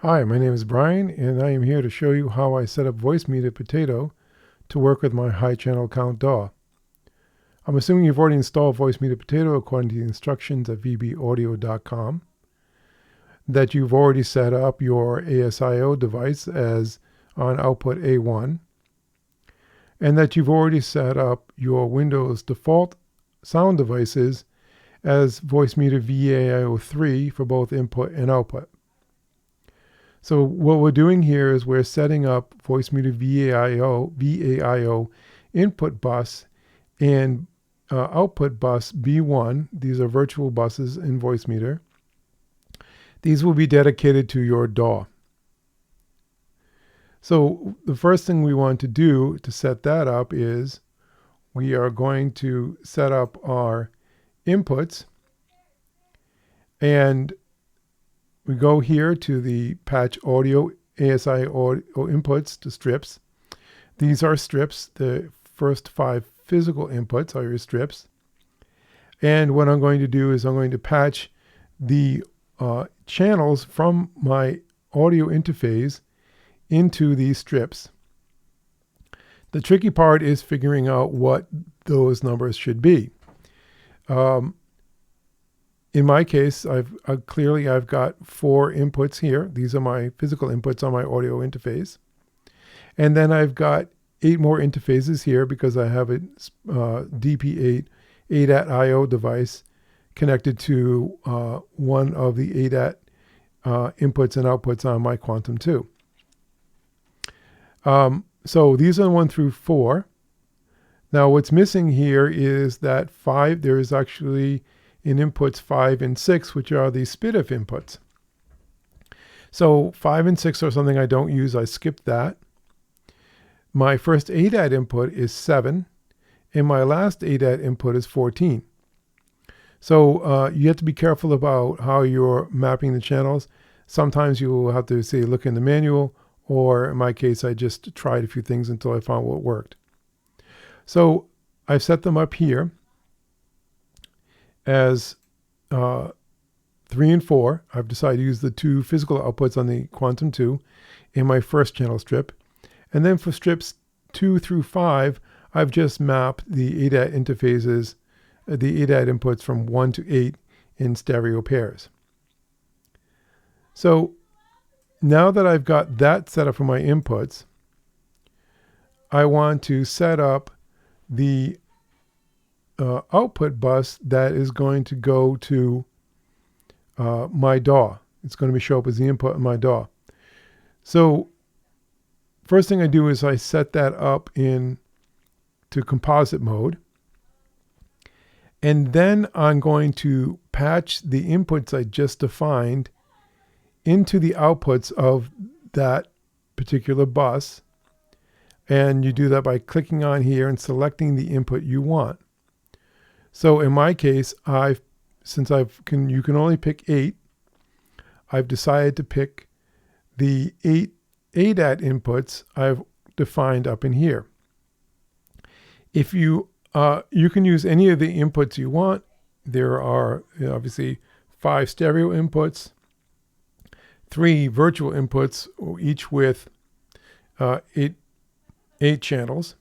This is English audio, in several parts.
Hi, my name is Brian, and I am here to show you how I set up VoiceMeeter Potato to work with my high channel count DAW. I'm assuming you've already installed VoiceMeeter Potato according to the instructions at vbaudio.com, that you've already set up your ASIO device as on output A1, and that you've already set up your Windows default sound devices as VoiceMeeter VAIO3 for both input and output. So what we're doing here is we're setting up VoiceMeeter VAIO input bus and output bus B1. These are virtual buses in VoiceMeeter. These will be dedicated to your DAW. So the first thing we want to do to set that up is we are going to set up our inputs, and we go here to the patch audio ASI audio inputs to strips. These are strips. The first 5 physical inputs are your strips. And what I'm going to do is I'm going to patch the channels from my audio interface into these strips. The tricky part is figuring out what those numbers should be. In my case, I've got 4 inputs here. These are my physical inputs on my audio interface. And then I've got 8 more interfaces here because I have a DP8 ADAT-IO device connected to one of the ADAT inputs and outputs on my Quantum 2. So these are 1 through 4. Now what's missing here is that 5, there is actually in inputs 5 and 6, which are the SPDIF inputs. So 5 and 6 are something I don't use. I skipped that. My first ADAT input is 7, and my last ADAT input is 14. So you have to be careful about how you're mapping the channels. Sometimes you will have to, say, look in the manual, or in my case, I just tried a few things until I found what worked. So I've set them up here as 3 and 4. I've decided to use the 2 physical outputs on the Quantum 2 in my first channel strip. And then for strips 2 through 5, I've just mapped the ADAT interfaces, the ADAT inputs from 1 to 8 in stereo pairs. So now that I've got that set up for my inputs, I want to set up the output bus that is going to go to my DAW. It's going to show up as the input in my DAW. So first thing I do is I set that up in to composite mode, and then I'm going to patch the inputs I just defined into the outputs of that particular bus, and you do that by clicking on here and selecting the input you want. So in my case, you can only pick 8. I've decided to pick the 8 ADAT inputs I've defined up in here. If you can use any of the inputs you want. There are obviously 5 stereo inputs, 3 virtual inputs, each with 8 channels.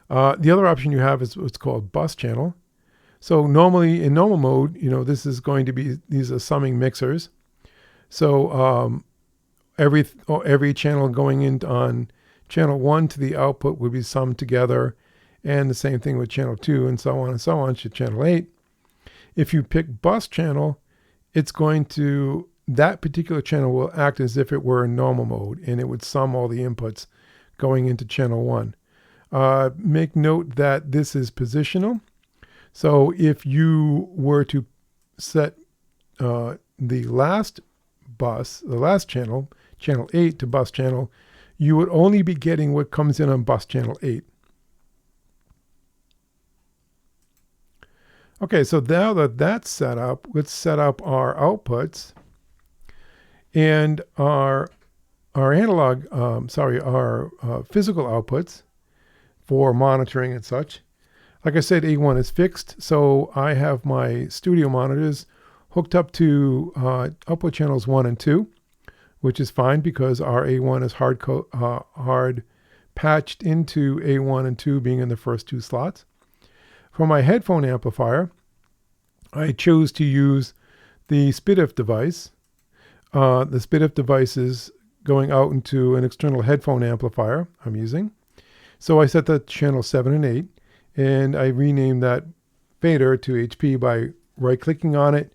The other option you have is what's called bus channel. So normally in normal mode, this is going to be, these are summing mixers. So every channel going in on channel 1 to the output would be summed together, and the same thing with channel 2 and so on to channel 8. If you pick bus channel, it's going to, that particular channel will act as if it were in normal mode, and it would sum all the inputs going into channel 1. Make note that this is positional. So if you were to set the last bus, the last channel, channel 8 to bus channel, you would only be getting what comes in on bus channel 8. Okay, so now that that's set up, let's set up our outputs and our analog, our physical outputs for monitoring and such. Like I said, A1 is fixed, so I have my studio monitors hooked up to output channels 1 and 2. which is fine because our A1 is hard patched into A1 and 2 being in the first two slots. For my headphone amplifier, I chose to use the SPDIF device. The SPDIF device is going out into an external headphone amplifier I'm using. So I set that channel 7 and 8, and I renamed that fader to HP by right-clicking on it,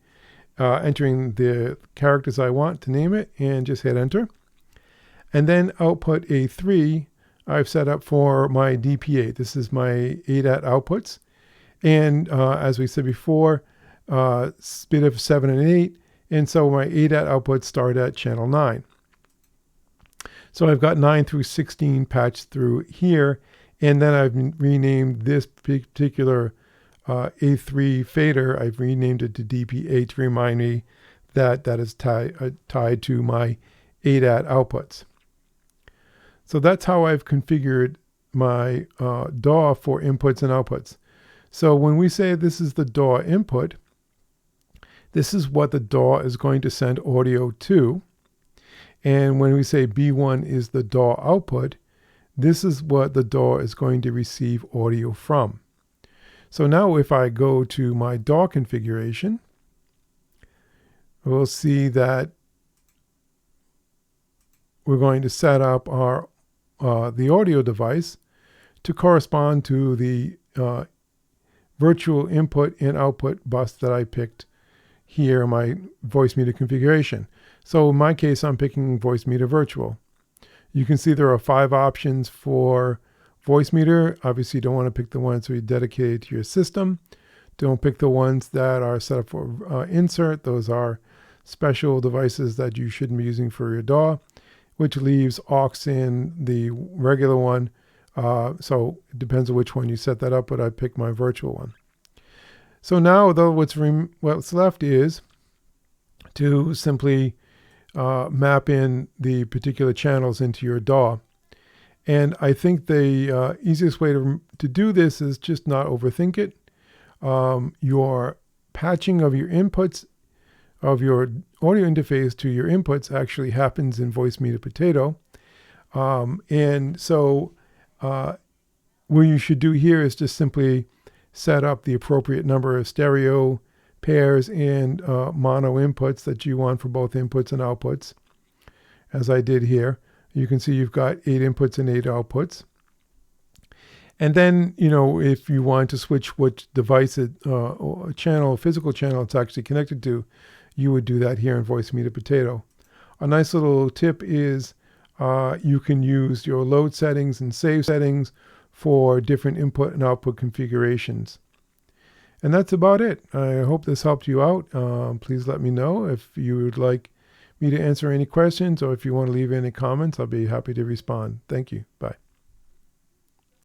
entering the characters I want to name it, and just hit enter. And then output A3, I've set up for my DP8. This is my ADAT outputs. And as we said before, SPDIF 7 and 8, and so my ADAT outputs start at channel 9. So I've got 9 through 16 patched through here, and then I've renamed this particular A3 fader, I've renamed it to DP8 to remind me that that is tied to my ADAT outputs. So that's how I've configured my DAW for inputs and outputs. So when we say this is the DAW input, this is what the DAW is going to send audio to. And when we say B1 is the DAW output, this is what the DAW is going to receive audio from. So now if I go to my DAW configuration, we'll see that we're going to set up our the audio device to correspond to the virtual input and output bus that I picked here in my VoiceMeeter configuration. So in my case, I'm picking VoiceMeeter Virtual. You can see there are 5 options for VoiceMeeter. Obviously, you don't want to pick the ones that are dedicated to your system. Don't pick the ones that are set up for insert. Those are special devices that you shouldn't be using for your DAW, which leaves aux in the regular one. So it depends on which one you set that up, but I picked my virtual one. So now, though, what's left is to simply map in the particular channels into your DAW. And I think the easiest way to do this is just not overthink it. Your patching of your inputs, of your audio interface to your inputs actually happens in VoiceMeeter Potato. And so what you should do here is just simply set up the appropriate number of stereo pairs and mono inputs that you want for both inputs and outputs, as I did here. You can see you've got 8 inputs and 8 outputs. And then, you know, if you want to switch which device or channel, physical channel it's actually connected to, you would do that here in VoiceMeeter Potato. A nice little tip is you can use your load settings and save settings for different input and output configurations. And that's about it. I hope this helped you out. Please let me know if you would like me to answer any questions, or if you want to leave any comments, I'll be happy to respond. Thank you. Bye.